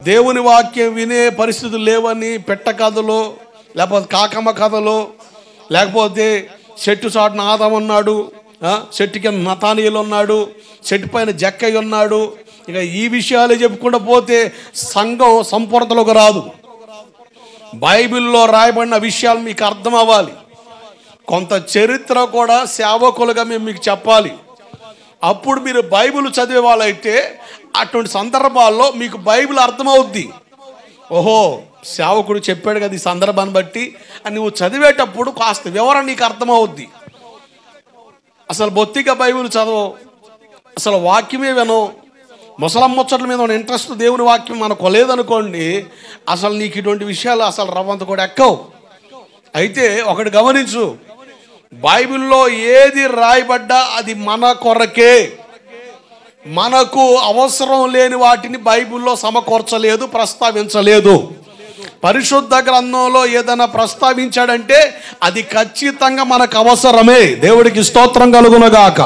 దేవుని వాక్యం వినే పరిస్థితులు లేవని పెట్ట కథలో, లేకపోతే కాకమ్మ కథలో, లేకపోతే చెట్టు చాటున ఆదాము ఉన్నాడు, చెట్టు కింద నతానీయులు ఉన్నాడు, చెట్టు పైన జక్కయ్య ఉన్నాడు, ఇక ఈ విషయాలే చెప్పుకుంటూ పోతే సంఘం సంపూర్ణతలోకి రాదు. బైబిల్లో రాయబడిన విషయాలు మీకు అర్థం అవ్వాలి. కొంత చరిత్ర కూడా సేవకులుగా మేము మీకు చెప్పాలి. అప్పుడు మీరు బైబిల్ చదివే వాళ్ళైతే అటువంటి సందర్భాల్లో మీకు బైబిల్ అర్థమవుద్ది. ఓహో, సేవకుడు చెప్పాడు కదా ఈ సందర్భాన్ని బట్టి అని నువ్వు చదివేటప్పుడు కాస్త వివరణ నీకు అర్థమవుద్ది. అసలు బొత్తిగా బైబిల్ చదవవు, అసలు వాక్యమే వినవు, ముసలం ముచ్చట్ల మీద ఉన్న ఇంట్రెస్ట్ దేవుని వాక్యం మనకు లేదనుకోండి, అసలు నీకు ఇటువంటి విషయాలు అసలు రవ్వంత కూడా ఎక్కవు. అయితే ఒకటి గమనించు, బైబిల్లో ఏది రాయబడ్డా అది మన కొరకే. మనకు అవసరం లేని వాటిని బైబిల్లో సమకూర్చలేదు, ప్రస్తావించలేదు. పరిశుద్ధ గ్రంథంలో ఏదైనా ప్రస్తావించాడంటే అది ఖచ్చితంగా మనకు అవసరమే. దేవుడికి స్తోత్రం కలుగునుగాక.